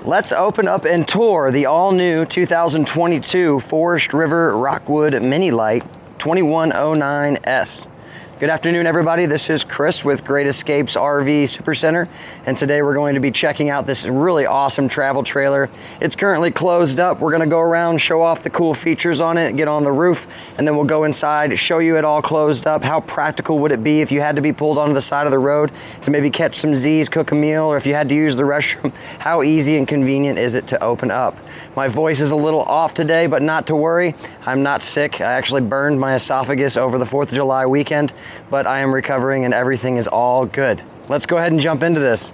Let's open up and tour the all-new 2022 Forest River Rockwood Mini Lite 2109S. Good afternoon, everybody. This is Chris with Great Escapes RV Supercenter, and today we're going to be checking out this really awesome travel trailer. It's currently closed up. We're going to go around, show off the cool features on it, get on the roof, and then we'll go inside, show you it all closed up. How practical would it be if you had to be pulled onto the side of the road to maybe catch some Z's, cook a meal, or if you had to use the restroom? How easy and convenient is it to open up? My voice is a little off today, but not to worry. I'm not sick. I actually burned my esophagus over the 4th of July weekend, but I am recovering and everything is all good. Let's go ahead and jump into this.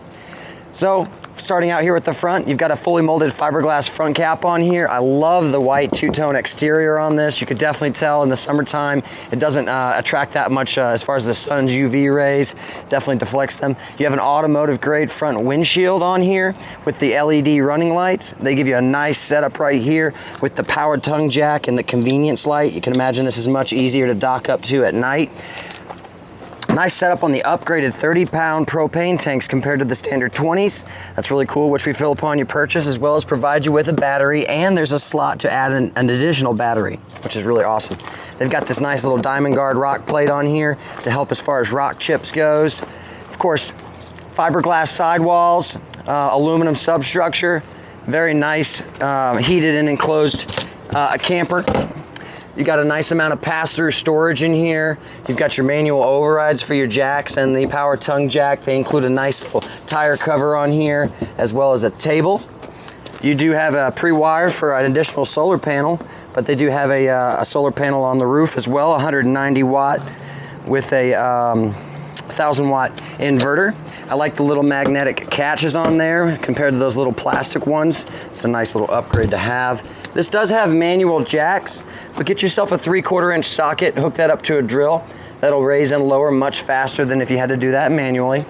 So, starting out here at the front, you've got a fully molded fiberglass front cap on here. I love the white two-tone exterior on this. You could definitely tell in the summertime it doesn't attract that much as far as the sun's UV rays. Definitely deflects them. You have an automotive grade front windshield on here with the LED running lights. They give you a nice setup right here with the power tongue jack and the convenience light. You can imagine this is much easier to dock up to at night. Nice setup on the upgraded 30-pound propane tanks compared to the standard 20s. That's really cool, which we fill upon your purchase, as well as provide you with a battery, and there's a slot to add an additional battery, which is really awesome. They've got this nice little diamond guard rock plate on here to help as far as rock chips goes. Of course, fiberglass sidewalls, aluminum substructure, very nice heated and enclosed camper. You got a nice amount of pass-through storage in here. You've got your manual overrides for your jacks and the power tongue jack. They include a nice little tire cover on here, as well as a table. You do have a pre-wire for an additional solar panel, but they do have a solar panel on the roof as well, 190 watt with a 1000 watt inverter. I like the little magnetic catches on there compared to those little plastic ones. It's a nice little upgrade to have. This does have manual jacks, but get yourself a 3/4 inch socket, hook that up to a drill. That'll raise and lower much faster than if you had to do that manually.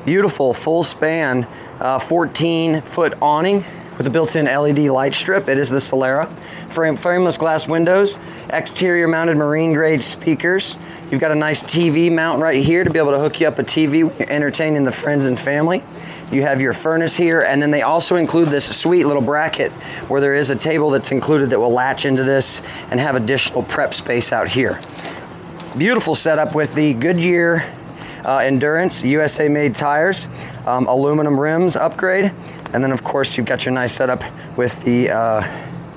Beautiful full span 14-foot awning with a built-in LED light strip. It is the Solera. Frameless glass windows, exterior mounted marine grade speakers. You've got a nice TV mount right here to be able to hook you up a TV when you're entertaining the friends and family. You have your furnace here, and then they also include this sweet little bracket where there is a table that's included that will latch into this and have additional prep space out here. Beautiful setup with the Goodyear Endurance USA made tires, aluminum rims upgrade, and then of course you've got your nice setup with the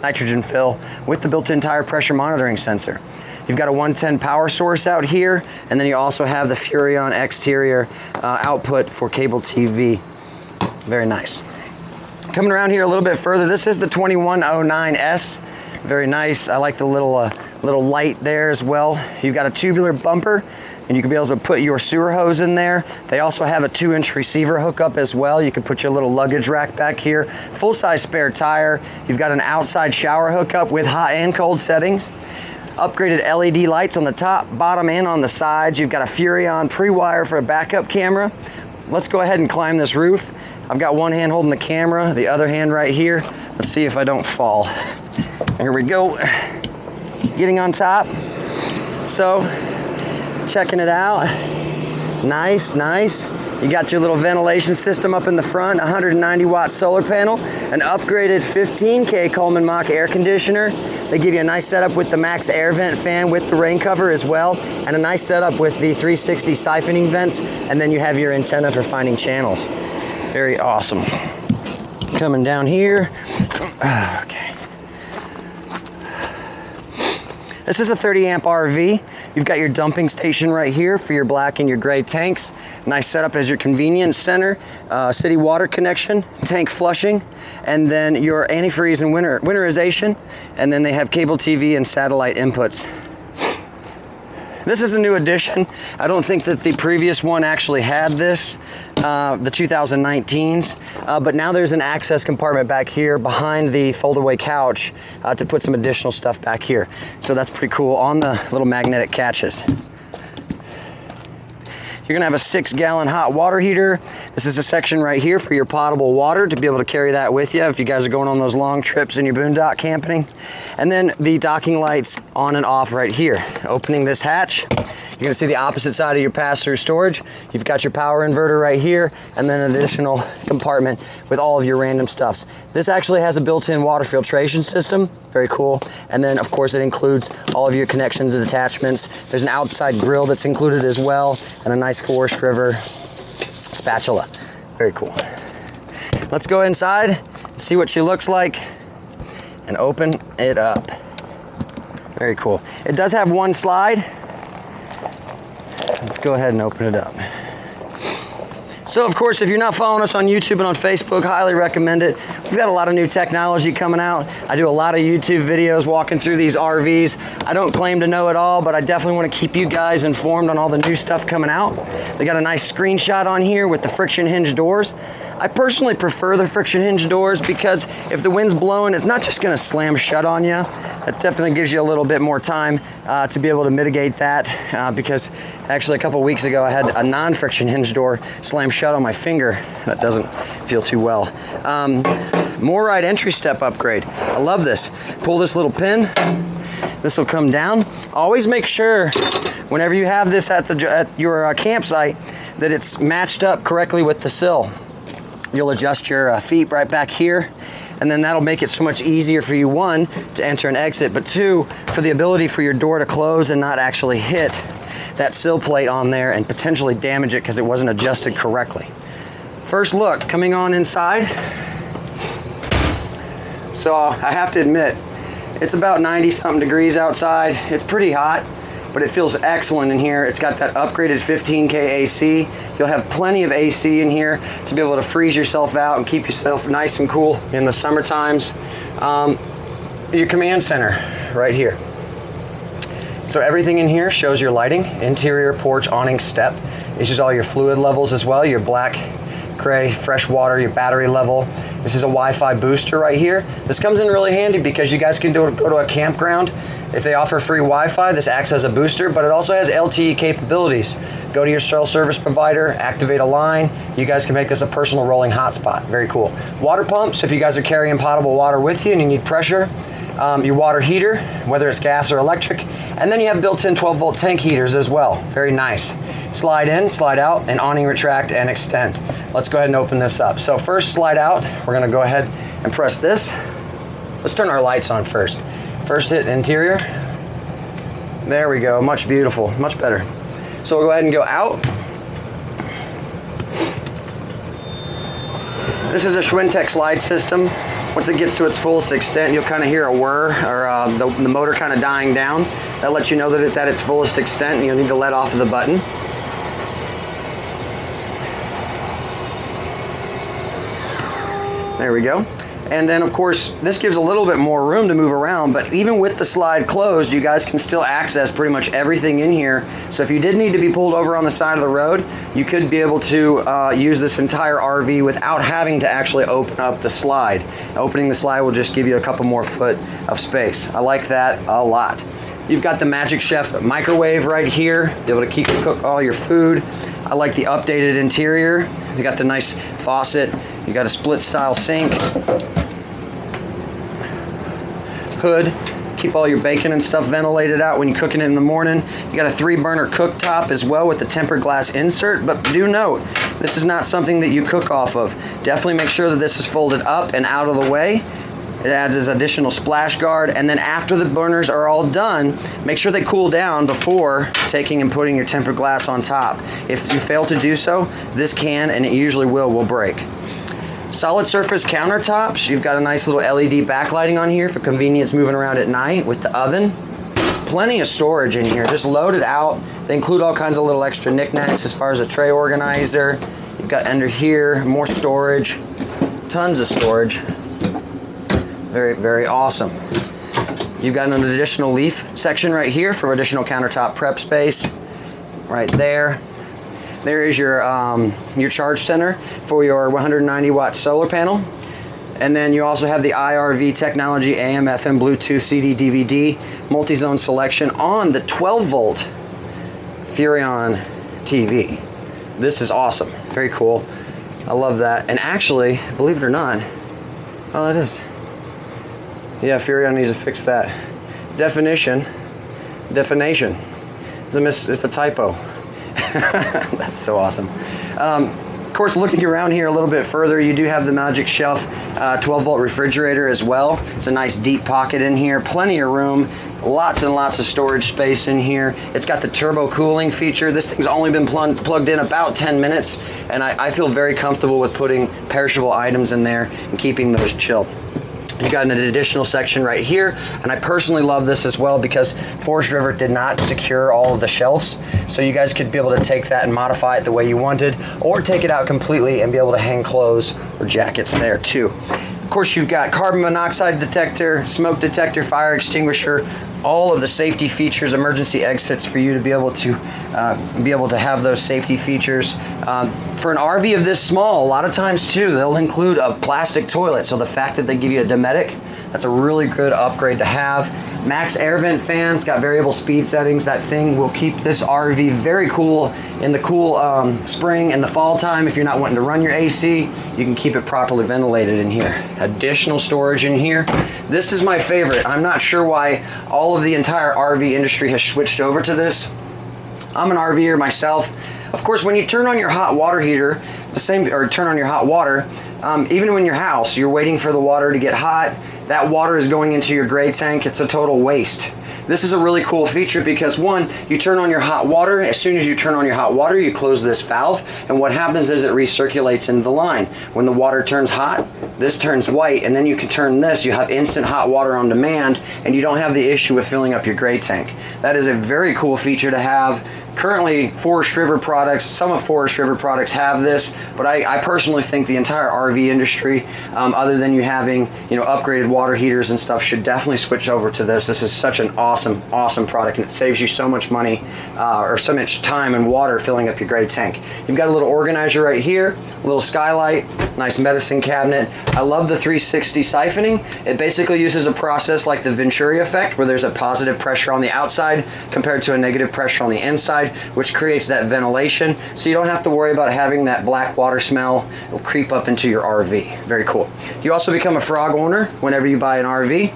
nitrogen fill with the built-in tire pressure monitoring sensor. You've got a 110 power source out here, and then you also have the Furrion exterior output for cable TV. Very nice. Coming around here a little bit further, this is the 2109S. Very nice. I like the little light there as well. You've got a tubular bumper, and you can be able to put your sewer hose in there. They also have a 2-inch receiver hookup as well. You can put your little luggage rack back here. Full-size spare tire. You've got an outside shower hookup with hot and cold settings. Upgraded LED lights on the top, bottom, and on the sides. You've got a Furrion pre-wire for a backup camera. Let's go ahead and climb this roof. I've got one hand holding the camera, the other hand right here. Let's see if I don't fall. Here we go. Getting on top. So, checking it out. Nice, nice. You got your little ventilation system up in the front, 190 watt solar panel, an upgraded 15K Coleman Mach air conditioner. They give you a nice setup with the Max air vent fan with the rain cover as well, and a nice setup with the 360 siphoning vents, and then you have your antenna for finding channels. Very awesome. Coming down here. Okay. This is a 30 amp RV. You've got your dumping station right here for your black and your gray tanks. Nice setup as your convenience center, city water connection, tank flushing, and then your antifreeze and winterization. And then they have cable TV and satellite inputs. This is a new addition. I don't think that the previous one actually had this, the 2019s, but now there's an access compartment back here behind the fold-away couch to put some additional stuff back here. So that's pretty cool on the little magnetic catches. You're gonna have a 6-gallon hot water heater. This is a section right here for your potable water to be able to carry that with you if you guys are going on those long trips in your boondock camping. And then the docking lights on and off right here. Opening this hatch, You're gonna see the opposite side of your pass-through storage. You've got your power inverter right here, and then an additional compartment with all of your random stuffs. This actually has a built-in water filtration system, very cool. And then of course it includes all of your connections and attachments. There's an outside grill that's included as well, and a nice Forest River spatula. Very cool. Let's go inside and see what she looks like and open it up. Very cool. It does have one slide. Let's go ahead and open it up. So of course, if you're not following us on YouTube and on Facebook, highly recommend it. We've got a lot of new technology coming out. I do a lot of YouTube videos walking through these RVs. I don't claim to know it all, but I definitely want to keep you guys informed on all the new stuff coming out. They got a nice screenshot on here with the friction hinge doors. I personally prefer the friction hinge doors because if the wind's blowing, it's not just gonna slam shut on you. That definitely gives you a little bit more time to be able to mitigate that because actually a couple weeks ago I had a non-friction hinge door slam shut on my finger. That doesn't feel too well. MORryde entry step upgrade. I love this. Pull this little pin. This will come down. Always make sure whenever you have this at your campsite that it's matched up correctly with the sill. You'll adjust your feet right back here, and then that'll make it so much easier for you, one, to enter and exit, but two, for the ability for your door to close and not actually hit that sill plate on there and potentially damage it because it wasn't adjusted correctly. First look, coming on inside. So I have to admit, it's about 90-something degrees outside. It's pretty hot, but it feels excellent in here. It's got that upgraded 15K AC. You'll have plenty of AC in here to be able to freeze yourself out and keep yourself nice and cool in the summer times. Your command center right here. So everything in here shows your lighting, interior, porch, awning, step. It shows all your fluid levels as well, your black, gray, fresh water, your battery level. This is a Wi-Fi booster right here. This comes in really handy because you guys can go to a campground. If they offer free Wi-Fi, this acts as a booster, but it also has LTE capabilities. Go to your cell service provider, activate a line. You guys can make this a personal rolling hotspot. Very cool. Water pumps, if you guys are carrying potable water with you and you need pressure. Your water heater, whether it's gas or electric. And then you have built-in 12-volt tank heaters as well. Very nice. Slide in, slide out, and awning retract and extend. Let's go ahead and open this up. So first slide out, we're gonna go ahead and press this. Let's turn our lights on first. First hit interior. There we go, much beautiful, much better. So we'll go ahead and go out. This is a Schwintek slide system. Once it gets to its fullest extent, you'll kind of hear a whir or the motor kind of dying down. That lets you know that it's at its fullest extent and you'll need to let off of the button. There we go. And then of course, this gives a little bit more room to move around, but even with the slide closed, you guys can still access pretty much everything in here. So if you did need to be pulled over on the side of the road, you could be able to use this entire RV without having to actually open up the slide. Opening the slide will just give you a couple more foot of space. I like that a lot. You've got the Magic Chef microwave right here, be able to cook all your food. I like the updated interior. You got the nice faucet. You got a split style sink. Hood. Keep all your bacon and stuff ventilated out when you're cooking it in the morning. You got a 3-burner cooktop as well with the tempered glass insert, but do note, this is not something that you cook off of. Definitely make sure that this is folded up and out of the way. It adds this additional splash guard, and then after the burners are all done, make sure they cool down before taking and putting your tempered glass on top. If you fail to do so, this can, and it usually will break. Solid surface countertops. You've got a nice little LED backlighting on here for convenience moving around at night with the oven. Plenty of storage in here, just loaded out. They include all kinds of little extra knickknacks as far as a tray organizer. You've got under here, more storage, tons of storage. Very, very awesome. You've got an additional leaf section right here for additional countertop prep space. Right there. There is your charge center for your 190-watt solar panel. And then you also have the IRV technology, AM, FM, Bluetooth, CD, DVD, multi-zone selection on the 12-volt Furrion TV. This is awesome. Very cool. I love that. And actually, believe it or not, oh, it is. Yeah, Furrion needs to fix that. Definition. It's a typo. That's so awesome. Of course, looking around here a little bit further, you do have the Magic Shelf 12-volt refrigerator as well. It's a nice deep pocket in here, plenty of room, lots and lots of storage space in here. It's got the turbo cooling feature. This thing's only been plugged in about 10 minutes, and I feel very comfortable with putting perishable items in there and keeping those chilled. You got an additional section right here, and I personally love this as well because Forest River did not secure all of the shelves, so you guys could be able to take that and modify it the way you wanted, or take it out completely and be able to hang clothes or jackets there too. Of course, you've got carbon monoxide detector, smoke detector, fire extinguisher, all of the safety features, emergency exits for you to be able to have those safety features. For an RV of this small, a lot of times too, they'll include a plastic toilet. So the fact that they give you a Dometic, that's a really good upgrade to have. Max air vent fans, got variable speed settings. That thing will keep this RV very cool in the cool spring and the fall time. If you're not wanting to run your AC, you can keep it properly ventilated in here. Additional storage in here. This is my favorite. I'm not sure why all of the entire RV industry has switched over to this. I'm an RVer myself. Of course, when you turn on your hot water heater, turn on your hot water, even when your house, you're waiting for the water to get hot, that water is going into your gray tank. It's a total waste. This is a really cool feature because one, you turn on your hot water. As soon as you turn on your hot water, you close this valve, and what happens is it recirculates into the line. When the water turns hot, this turns white, and then you can turn this. You have instant hot water on demand, and you don't have the issue with filling up your gray tank. That is a very cool feature to have. Currently, Forest River products, some of Forest River products have this, but I personally think the entire RV industry, other than you having, upgraded water heaters and stuff, should definitely switch over to this. This is such an awesome, awesome product, and it saves you so much money or so much time and water filling up your gray tank. You've got a little organizer right here, a little skylight, nice medicine cabinet. I love the 360 siphoning. It basically uses a process like the Venturi effect, where there's a positive pressure on the outside compared to a negative pressure on the inside, which creates that ventilation, so you don't have to worry about having that black water smell. It'll creep up into your RV. Very cool. You also become a frog owner whenever you buy an RV.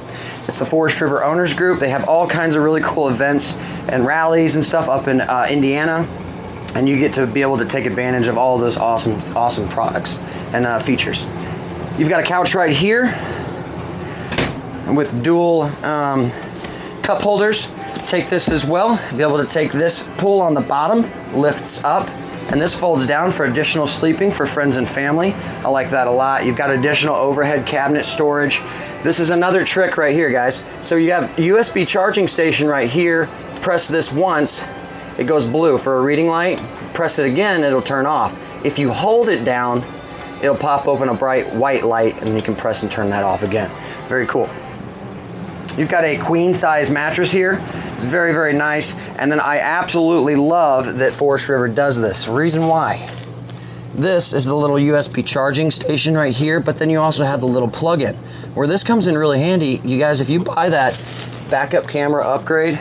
It's the Forest River Owners Group. They have all kinds of really cool events and rallies and stuff up in Indiana, and you get to be able to take advantage of all of those awesome products and features. You've got a couch right here with dual cup holders. Take this as well, be able to take this, pull on the bottom, lifts up, and this folds down for additional sleeping for friends and family. I like that a lot. You've got additional overhead cabinet storage. This is another trick right here, guys. So you have a USB charging station right here. Press this once, it goes blue for a reading light. Press it again, it'll turn off. If you hold it down, it'll pop open a bright white light, and you can press and turn that off again. Very cool. You've got a queen size mattress here. It's very, very nice. And then I absolutely love that Forest River does this. Reason why. This is the little USB charging station right here, but then you also have the little plug-in. Where this comes in really handy, you guys, if you buy that backup camera upgrade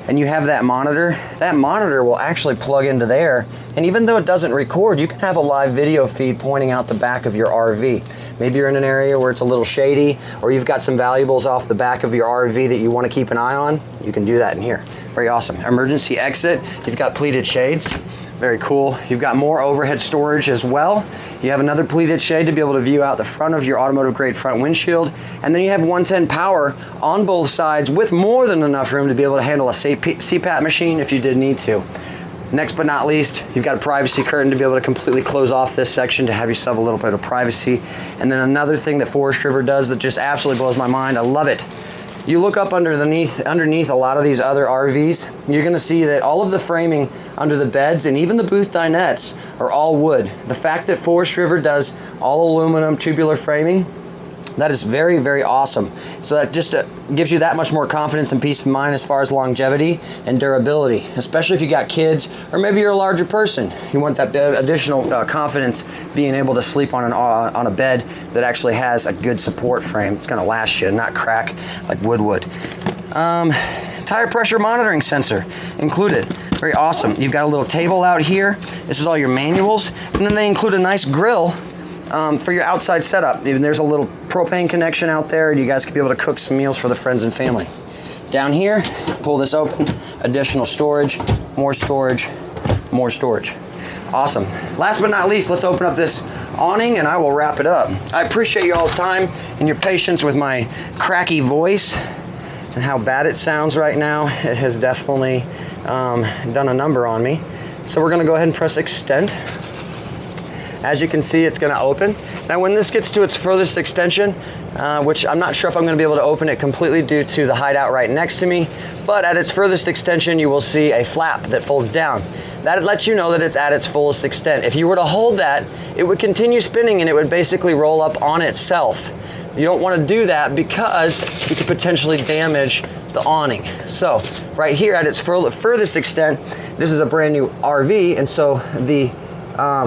and you have that monitor will actually plug into there. And even though it doesn't record, you can have a live video feed pointing out the back of your RV. Maybe you're in an area where it's a little shady, or you've got some valuables off the back of your RV that you want to keep an eye on. You can do that in here. Very awesome. Emergency exit. You've got pleated shades. Very cool. You've got more overhead storage as well. You have another pleated shade to be able to view out the front of your automotive grade front windshield. And then you have 110 power on both sides with more than enough room to be able to handle a CPAP machine if you did need to. Next but not least, you've got a privacy curtain to be able to completely close off this section to have yourself a little bit of privacy. And then another thing that Forest River does that just absolutely blows my mind, I love it. You look up underneath a lot of these other RVs, you're gonna see that all of the framing under the beds and even the booth dinettes are all wood. The fact that Forest River does all aluminum tubular framing, that is very, very awesome. So that just gives you that much more confidence and peace of mind as far as longevity and durability, especially if you got kids or maybe you're a larger person. You want that additional confidence being able to sleep on a bed that actually has a good support frame. It's gonna last you, not crack like wood would. Tire pressure monitoring sensor included. Very awesome. You've got a little table out here. This is all your manuals. And then they include a nice grill for your outside setup. Even there's a little propane connection out there, and you guys can be able to cook some meals for the friends and family. Down here, pull this open, additional storage, more storage, more storage. Awesome. Last but not least, let's open up this awning and I will wrap it up. I appreciate you all's time and your patience with my cracky voice and how bad it sounds right now. It has definitely done a number on me. So we're gonna go ahead and press extend. As you can see, it's gonna open. Now when this gets to its furthest extension, which I'm not sure if I'm gonna be able to open it completely due to the hideout right next to me, but at its furthest extension, you will see a flap that folds down. That lets you know that it's at its fullest extent. If you were to hold that, it would continue spinning and it would basically roll up on itself. You don't want to do that because you could potentially damage the awning. So right here at its furthest extent, this is a brand new RV, and so the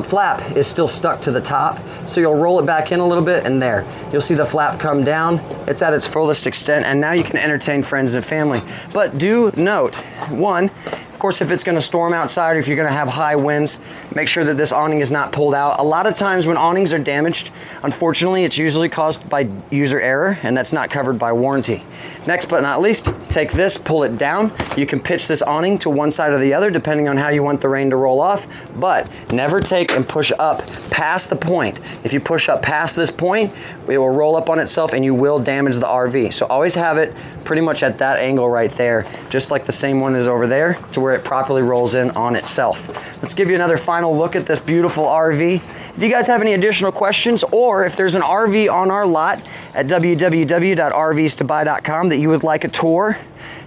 flap is still stuck to the top. So you'll roll it back in a little bit and there. You'll see the flap come down. It's at its fullest extent and now you can entertain friends and family. But do note, one, of course, if it's gonna storm outside or if you're gonna have high winds, make sure that this awning is not pulled out. A lot of times when awnings are damaged, unfortunately, it's usually caused by user error and that's not covered by warranty. Next but not least, take this, pull it down. You can pitch this awning to one side or the other depending on how you want the rain to roll off, but never take and push up past the point. If you push up past this point, it will roll up on itself and you will damage the RV. So always have it pretty much at that angle right there, just like the same one is over there, to where it properly rolls in on itself. Let's give you another final look at this beautiful RV. If you guys have any additional questions, or if there's an RV on our lot at www.rvstobuy.com that you would like a tour,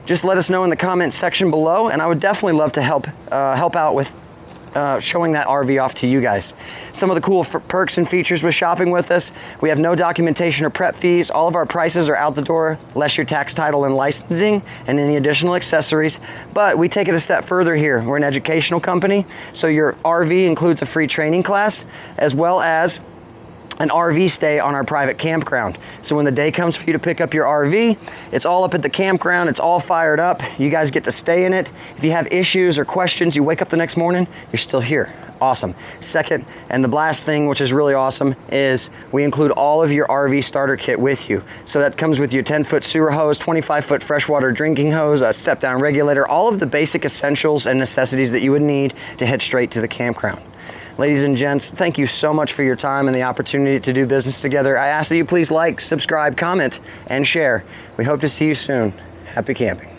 just let us know in the comments section below, and I would definitely love to help out with showing that RV off to you guys. Some of the cool perks and features with shopping with us: we have no documentation or prep fees. All of our prices are out the door, less your tax, title, and licensing, and any additional accessories. But we take it a step further here. We're an educational company, so your RV includes a free training class, as well as an RV stay on our private campground. So when the day comes for you to pick up your RV, it's all up at the campground, it's all fired up, you guys get to stay in it. If you have issues or questions, you wake up the next morning, you're still here. Awesome. Second, and the last thing, which is really awesome, is we include all of your RV starter kit with you. So that comes with your 10-foot sewer hose, 25-foot freshwater drinking hose, a step-down regulator, all of the basic essentials and necessities that you would need to head straight to the campground. Ladies and gents, thank you so much for your time and the opportunity to do business together. I ask that you please like, subscribe, comment, and share. We hope to see you soon. Happy camping.